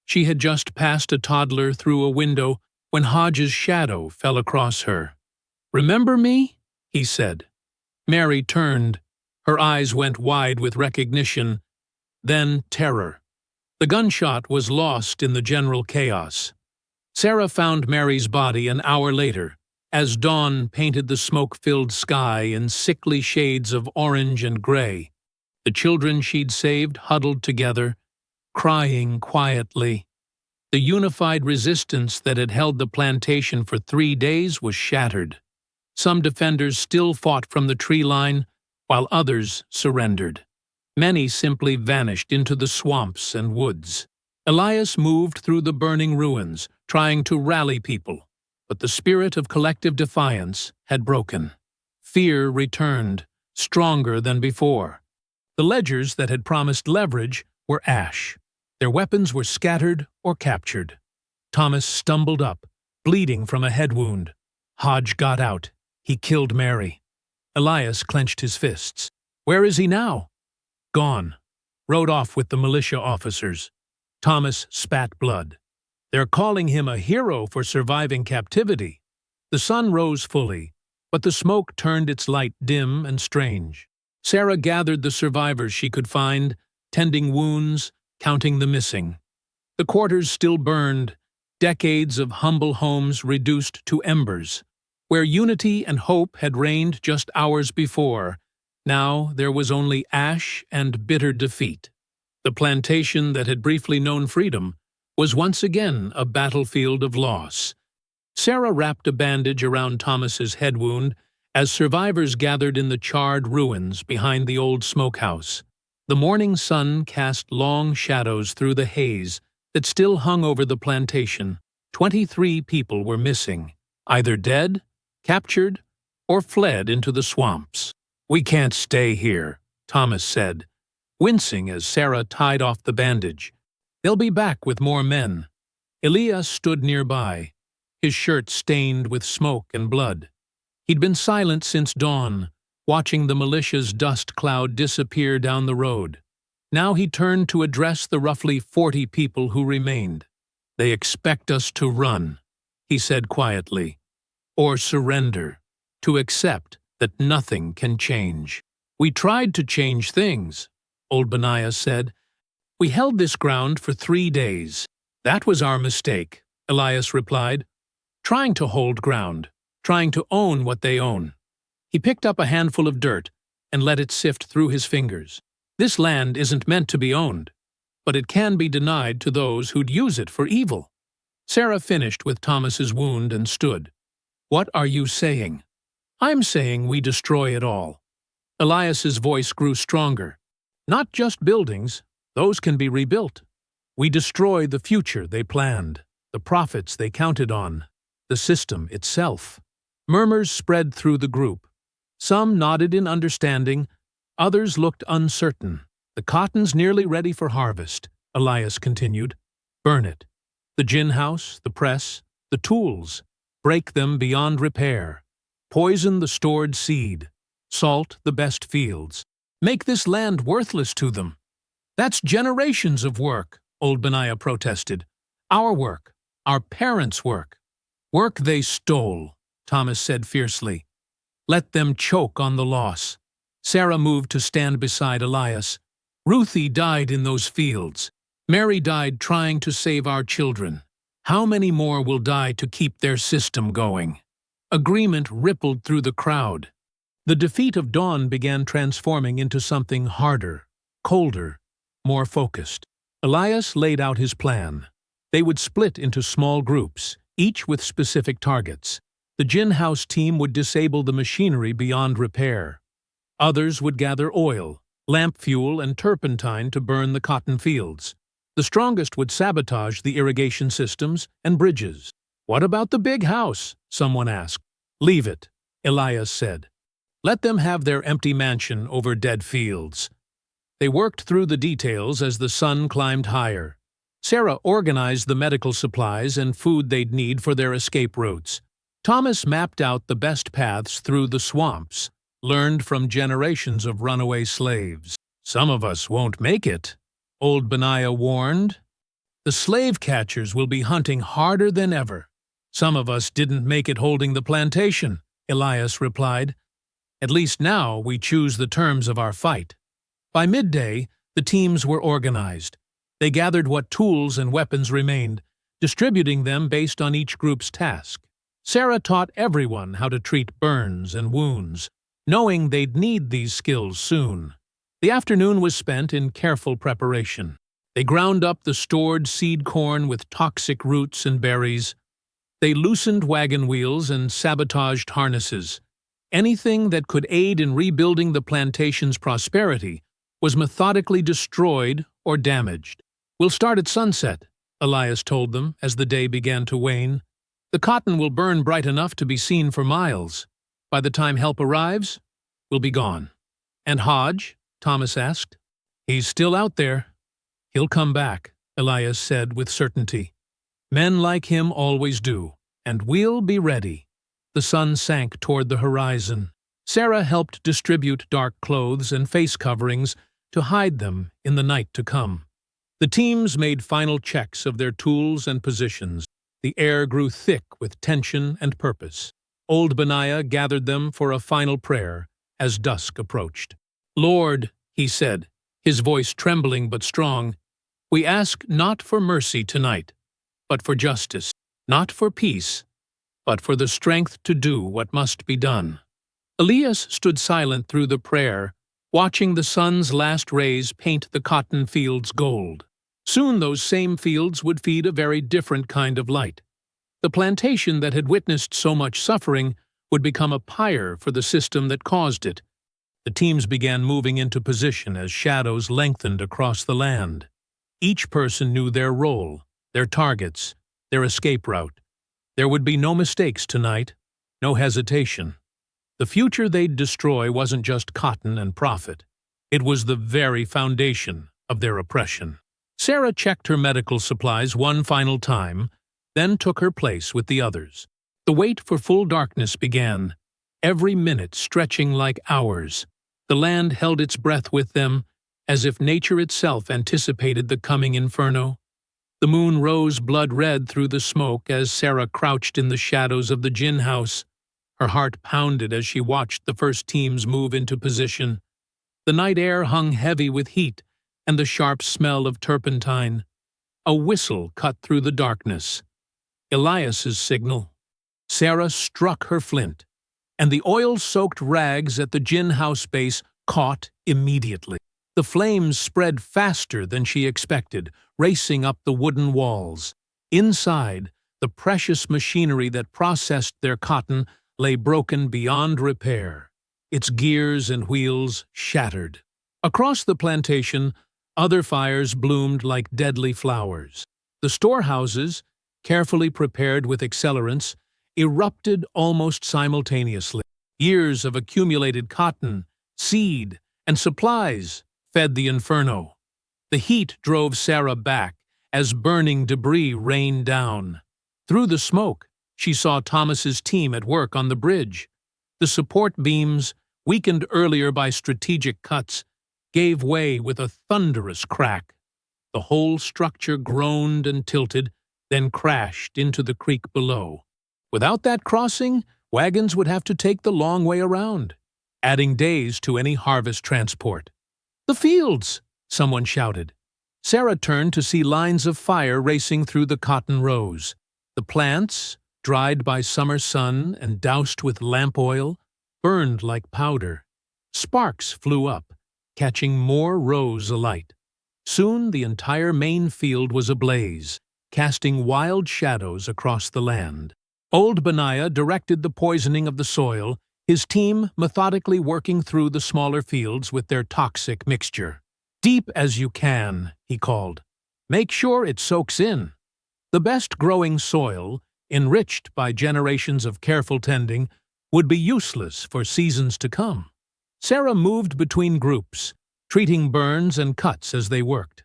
She had just passed a toddler through a window when Hodge's shadow fell across her. "Remember me?" he said. Mary turned. Her eyes went wide with recognition, then terror. The gunshot was lost in the general chaos. Sarah found Mary's body an hour later, as dawn painted the smoke-filled sky in sickly shades of orange and gray. The children she'd saved huddled together, crying quietly. The unified resistance that had held the plantation for 3 days was shattered. Some defenders still fought from the tree line, while others surrendered. Many simply vanished into the swamps and woods. Elias moved through the burning ruins, trying to rally people, but the spirit of collective defiance had broken. Fear returned, stronger than before. The ledgers that had promised leverage were ash. Their weapons were scattered or captured. Thomas stumbled up, bleeding from a head wound. Hodge got out. He killed Mary. Elias clenched his fists. Where is he now? Gone. Rode off with the militia officers. Thomas spat blood. They're calling him a hero for surviving captivity. The sun rose fully, but the smoke turned its light dim and strange. Sarah gathered the survivors she could find, tending wounds, counting the missing. The quarters still burned, decades of humble homes reduced to embers. Where unity and hope had reigned just hours before, now there was only ash and bitter defeat. The plantation that had briefly known freedom was once again a battlefield of loss. Sarah wrapped a bandage around Thomas's head wound as survivors gathered in the charred ruins behind the old smokehouse. The morning sun cast long shadows through the haze that still hung over the plantation. 23 people were missing, either dead, captured, or fled into the swamps. "We can't stay here," Thomas said, wincing as Sarah tied off the bandage. "They'll be back with more men." Elias stood nearby, his shirt stained with smoke and blood. He'd been silent since dawn, watching the militia's dust cloud disappear down the road. Now he turned to address the roughly 40 people who remained. "They expect us to run," he said quietly, "or surrender, to accept that nothing can change." "We tried to change things," old Benaiah said. "We held this ground for 3 days. That was our mistake," Elias replied. "Trying to hold ground, trying to own what they own." He picked up a handful of dirt and let it sift through his fingers. "This land isn't meant to be owned, but it can be denied to those who'd use it for evil." Sarah finished with Thomas's wound and stood. "What are you saying?" "I'm saying we destroy it all." Elias's voice grew stronger. "Not just buildings, those can be rebuilt. We destroy the future they planned, the profits they counted on, the system itself." Murmurs spread through the group. Some nodded in understanding, others looked uncertain. "The cotton's nearly ready for harvest," Elias continued. "Burn it. The gin house, the press, the tools. Break them beyond repair. Poison the stored seed. Salt the best fields. Make this land worthless to them." "That's generations of work," old Benaiah protested. "Our work. Our parents' work." "Work they stole," Thomas said fiercely. "Let them choke on the loss." Sarah moved to stand beside Elias. "Ruthie died in those fields. Mary died trying to save our children. How many more will die to keep their system going?" Agreement rippled through the crowd. The defeat of Dawn began transforming into something harder, colder, more focused. Elias laid out his plan. They would split into small groups, each with specific targets. The gin house team would disable the machinery beyond repair. Others would gather oil, lamp fuel, and turpentine to burn the cotton fields. The strongest would sabotage the irrigation systems and bridges. "What about the big house?" someone asked. "Leave it," Elias said. "Let them have their empty mansion over dead fields." They worked through the details as the sun climbed higher. Sarah organized the medical supplies and food they'd need for their escape routes. Thomas mapped out the best paths through the swamps, learned from generations of runaway slaves. "Some of us won't make it," old Benaiah warned. "The slave catchers will be hunting harder than ever." "Some of us didn't make it holding the plantation," Elias replied. "At least now we choose the terms of our fight." By midday, the teams were organized. They gathered what tools and weapons remained, distributing them based on each group's task. Sarah taught everyone how to treat burns and wounds, knowing they'd need these skills soon. The afternoon was spent in careful preparation. They ground up the stored seed corn with toxic roots and berries. They loosened wagon wheels and sabotaged harnesses. Anything that could aid in rebuilding the plantation's prosperity was methodically destroyed or damaged. "We'll start at sunset," Elias told them as the day began to wane. "The cotton will burn bright enough to be seen for miles. By the time help arrives, we'll be gone." "And Hodge?" Thomas asked. "He's still out there." "He'll come back," Elias said with certainty. "Men like him always do, and we'll be ready." The sun sank toward the horizon. Sarah helped distribute dark clothes and face coverings to hide them in the night to come. The teams made final checks of their tools and positions. The air grew thick with tension and purpose. Old Benaiah gathered them for a final prayer as dusk approached. "Lord," he said, his voice trembling but strong, "we ask not for mercy tonight, but for justice, not for peace, but for the strength to do what must be done." Elias stood silent through the prayer, watching the sun's last rays paint the cotton fields gold. Soon those same fields would feed a very different kind of light. The plantation that had witnessed so much suffering would become a pyre for the system that caused it. The teams began moving into position as shadows lengthened across the land. Each person knew their role, their targets, their escape route. There would be no mistakes tonight, no hesitation. The future they'd destroy wasn't just cotton and profit. It was the very foundation of their oppression. Sarah checked her medical supplies one final time, then took her place with the others. The wait for full darkness began, every minute stretching like hours. The land held its breath with them, as if nature itself anticipated the coming inferno. The moon rose blood-red through the smoke as Sarah crouched in the shadows of the gin house. Her heart pounded as she watched the first teams move into position. The night air hung heavy with heat and the sharp smell of turpentine. A whistle cut through the darkness. Elias's signal. Sarah struck her flint, and the oil-soaked rags at the gin house base caught immediately. The flames spread faster than she expected, racing up the wooden walls. Inside, the precious machinery that processed their cotton lay broken beyond repair, its gears and wheels shattered. Across the plantation, other fires bloomed like deadly flowers. The storehouses, carefully prepared with accelerants, erupted almost simultaneously. Years of accumulated cotton, seed, and supplies fed the inferno. The heat drove Sarah back as burning debris rained down. Through the smoke, she saw Thomas's team at work on the bridge. The support beams, weakened earlier by strategic cuts, gave way with a thunderous crack. The whole structure groaned and tilted, then crashed into the creek below. Without that crossing, wagons would have to take the long way around, adding days to any harvest transport. "The fields!" someone shouted. Sarah turned to see lines of fire racing through the cotton rows. The plants, dried by summer sun and doused with lamp oil, burned like powder. Sparks flew up, catching more rows alight. Soon the entire main field was ablaze, casting wild shadows across the land. Old Benaiah directed the poisoning of the soil, his team methodically working through the smaller fields with their toxic mixture. "Deep as you can," he called. "Make sure it soaks in." The best growing soil, enriched by generations of careful tending, would be useless for seasons to come. Sarah moved between groups, treating burns and cuts as they worked.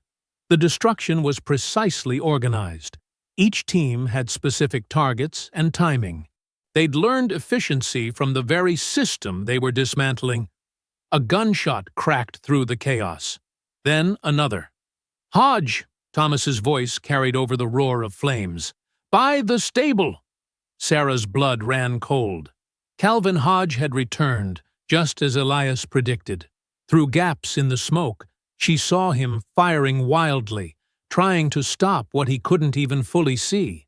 The destruction was precisely organized. Each team had specific targets and timing. They'd learned efficiency from the very system they were dismantling. A gunshot cracked through the chaos. Then another. "Hodge!" Thomas's voice carried over the roar of flames. "By the stable!" Sarah's blood ran cold. Calvin Hodge had returned, just as Elias predicted. Through gaps in the smoke, she saw him firing wildly, trying to stop what he couldn't even fully see.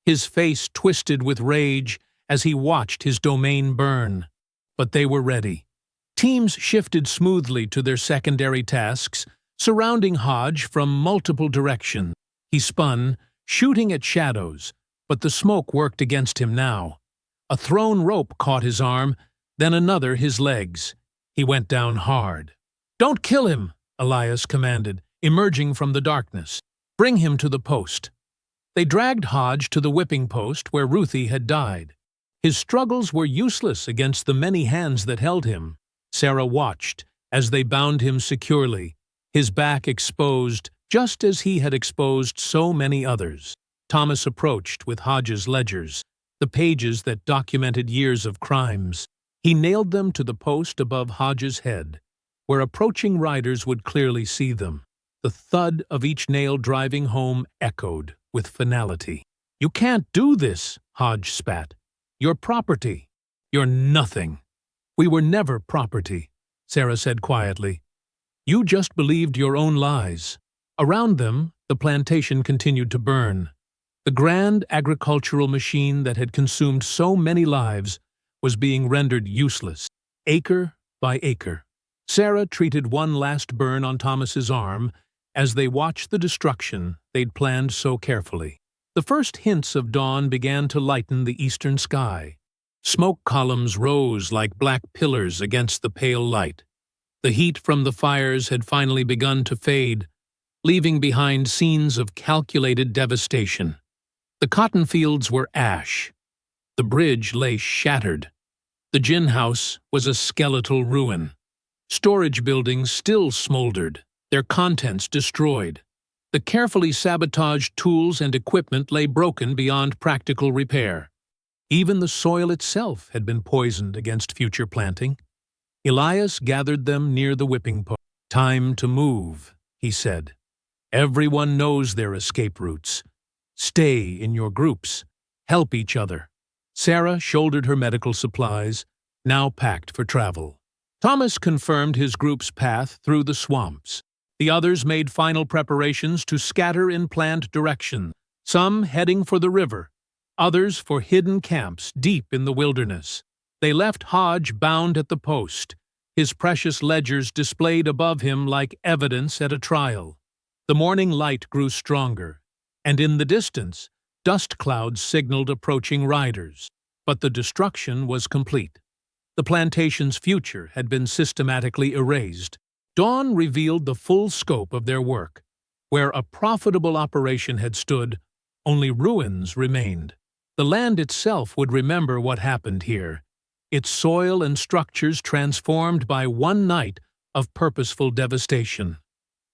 His face twisted with rage as he watched his domain burn. But they were ready. Teams shifted smoothly to their secondary tasks, surrounding Hodge from multiple directions. He spun, shooting at shadows, but the smoke worked against him now. A thrown rope caught his arm, then another his legs. He went down hard. "Don't kill him," Elias commanded, emerging from the darkness. "Bring him to the post." They dragged Hodge to the whipping post where Ruthie had died. His struggles were useless against the many hands that held him. Sarah watched as they bound him securely, his back exposed just as he had exposed so many others. Thomas approached with Hodge's ledgers, the pages that documented years of crimes. He nailed them to the post above Hodge's head, where approaching riders would clearly see them. The thud of each nail driving home echoed with finality. "You can't do this," Hodge spat. "Your property." You're nothing. We were never property, Sarah said quietly. You just believed your own lies. Around them, the plantation continued to burn. The grand agricultural machine that had consumed so many lives was being rendered useless, acre by acre. Sarah treated one last burn on Thomas's arm as they watched the destruction they'd planned so carefully. The first hints of dawn began to lighten the eastern sky. Smoke columns rose like black pillars against the pale light. The heat from the fires had finally begun to fade, leaving behind scenes of calculated devastation. The cotton fields were ash. The bridge lay shattered. The gin house was a skeletal ruin. Storage buildings still smoldered, their contents destroyed. The carefully sabotaged tools and equipment lay broken beyond practical repair. Even the soil itself had been poisoned against future planting. Elias gathered them near the whipping post. Time to move, he said. Everyone knows their escape routes. Stay in your groups. Help each other. Sarah shouldered her medical supplies, now packed for travel. Thomas confirmed his group's path through the swamps. The others made final preparations to scatter in planned directions, some heading for the river, others for hidden camps deep in the wilderness. They left Hodge bound at the post, his precious ledgers displayed above him like evidence at a trial. The morning light grew stronger, and in the distance, dust clouds signaled approaching riders. But the destruction was complete. The plantation's future had been systematically erased. Dawn revealed the full scope of their work. Where a profitable operation had stood, only ruins remained. The land itself would remember what happened here, its soil and structures transformed by one night of purposeful devastation.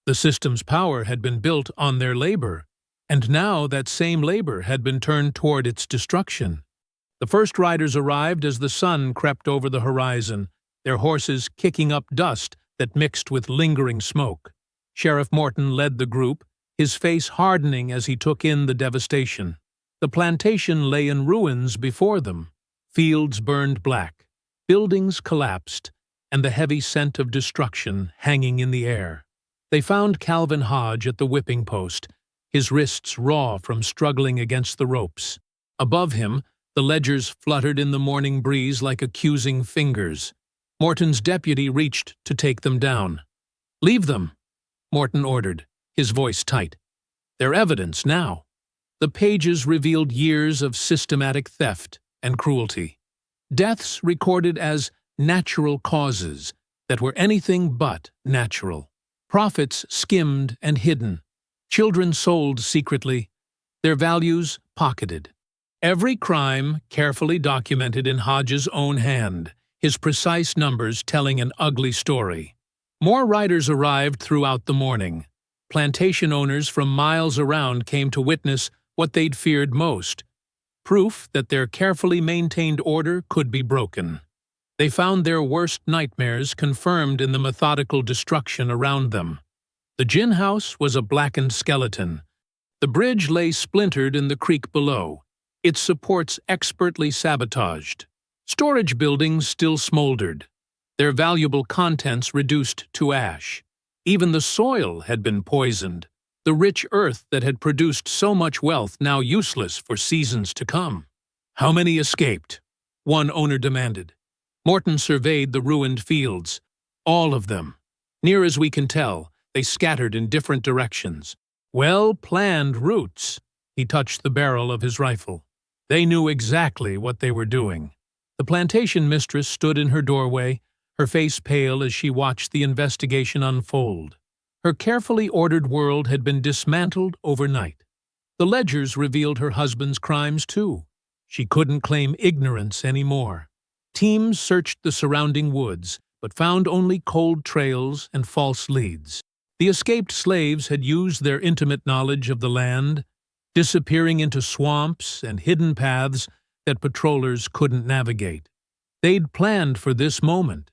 The system's power had been built on their labor, and now that same labor had been turned toward its destruction. The first riders arrived as the sun crept over the horizon, their horses kicking up dust that mixed with lingering smoke. Sheriff Morton led the group, his face hardening as he took in the devastation. The plantation lay in ruins before them. Fields burned black, buildings collapsed, and the heavy scent of destruction hanging in the air. They found Calvin Hodge at the whipping post, his wrists raw from struggling against the ropes. Above him, the ledgers fluttered in the morning breeze like accusing fingers. Morton's deputy reached to take them down. "Leave them," Morton ordered, his voice tight. "They're evidence now." The pages revealed years of systematic theft and cruelty. Deaths recorded as natural causes that were anything but natural. Profits skimmed and hidden. Children sold secretly, their values pocketed. Every crime carefully documented in Hodge's own hand, his precise numbers telling an ugly story. More riders arrived throughout the morning. Plantation owners from miles around came to witness what they'd feared most, proof that their carefully maintained order could be broken. They found their worst nightmares confirmed in the methodical destruction around them. The gin house was a blackened skeleton. The bridge lay splintered in the creek below, its supports expertly sabotaged. Storage buildings still smoldered, their valuable contents reduced to ash. Even the soil had been poisoned, the rich earth that had produced so much wealth now useless for seasons to come. "How many escaped?" one owner demanded. Morton surveyed the ruined fields. "All of them. Near as we can tell, they scattered in different directions. Well-planned routes." He touched the barrel of his rifle. They knew exactly what they were doing. The plantation mistress stood in her doorway, her face pale as she watched the investigation unfold. Her carefully ordered world had been dismantled overnight. The ledgers revealed her husband's crimes too. She couldn't claim ignorance anymore. Teams searched the surrounding woods, but found only cold trails and false leads. The escaped slaves had used their intimate knowledge of the land, disappearing into swamps and hidden paths that patrollers couldn't navigate. They'd planned for this moment,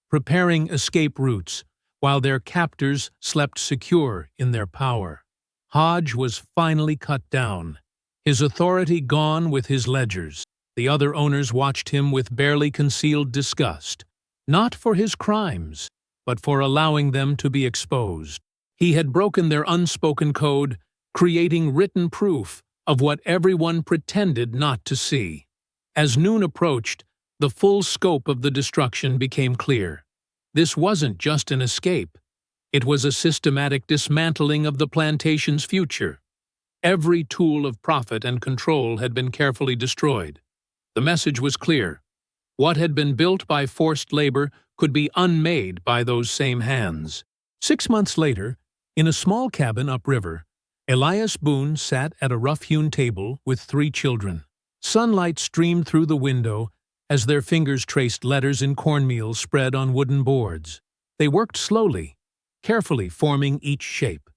preparing escape routes while their captors slept secure in their power. Hodge was finally cut down, his authority gone with his ledgers. The other owners watched him with barely concealed disgust, not for his crimes, but for allowing them to be exposed. He had broken their unspoken code, creating written proof of what everyone pretended not to see. As noon approached, the full scope of the destruction became clear. This wasn't just an escape. It was a systematic dismantling of the plantation's future. Every tool of profit and control had been carefully destroyed. The message was clear. What had been built by forced labor could be unmade by those same hands. 6 months later, in a small cabin upriver, Elias Boone sat at a rough-hewn table with 3 children. Sunlight streamed through the window as their fingers traced letters in cornmeal spread on wooden boards. They worked slowly, carefully forming each shape.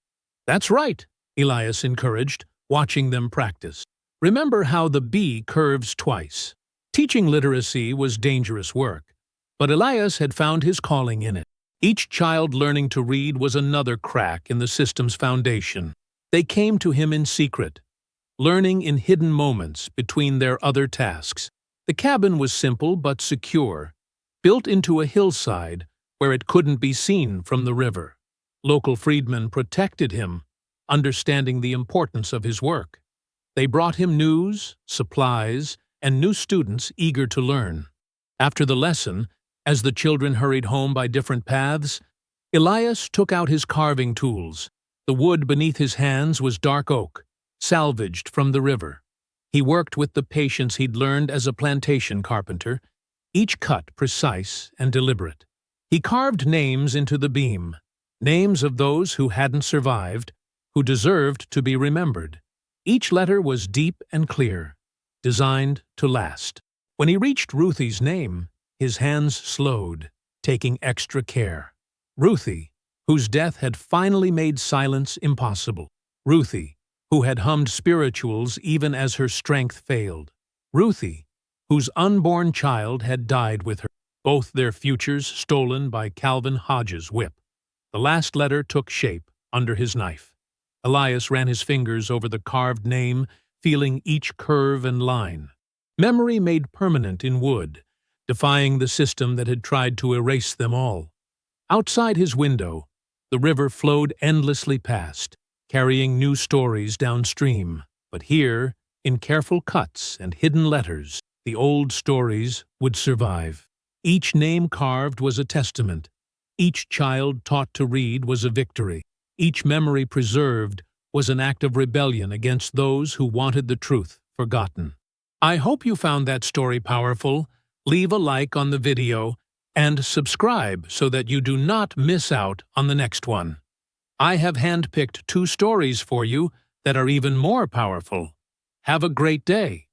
"That's right," Elias encouraged, watching them practice. "Remember how the B curves twice." Teaching literacy was dangerous work, but Elias had found his calling in it. Each child learning to read was another crack in the system's foundation. They came to him in secret, learning in hidden moments between their other tasks. The cabin was simple but secure, built into a hillside where it couldn't be seen from the river. Local freedmen protected him, understanding the importance of his work. They brought him news, supplies, and new students eager to learn. After the lesson, as the children hurried home by different paths, Elias took out his carving tools. The wood beneath his hands was dark oak, salvaged from the river. He worked with the patience he'd learned as a plantation carpenter, each cut precise and deliberate. He carved names into the beam, names of those who hadn't survived, who deserved to be remembered. Each letter was deep and clear, designed to last. When he reached Ruthie's name, his hands slowed, taking extra care. Ruthie, whose death had finally made silence impossible. Ruthie, who had hummed spirituals even as her strength failed. Ruthie, whose unborn child had died with her, both their futures stolen by Calvin Hodges' whip. The last letter took shape under his knife. Elias ran his fingers over the carved name, feeling each curve and line. Memory made permanent in wood, defying the system that had tried to erase them all. Outside his window, the river flowed endlessly past, carrying new stories downstream. But here, in careful cuts and hidden letters, the old stories would survive. Each name carved was a testament. Each child taught to read was a victory. Each memory preserved was an act of rebellion against those who wanted the truth forgotten. I hope you found that story powerful. Leave a like on the video and subscribe so that you do not miss out on the next one. I have handpicked 2 stories for you that are even more powerful. Have a great day.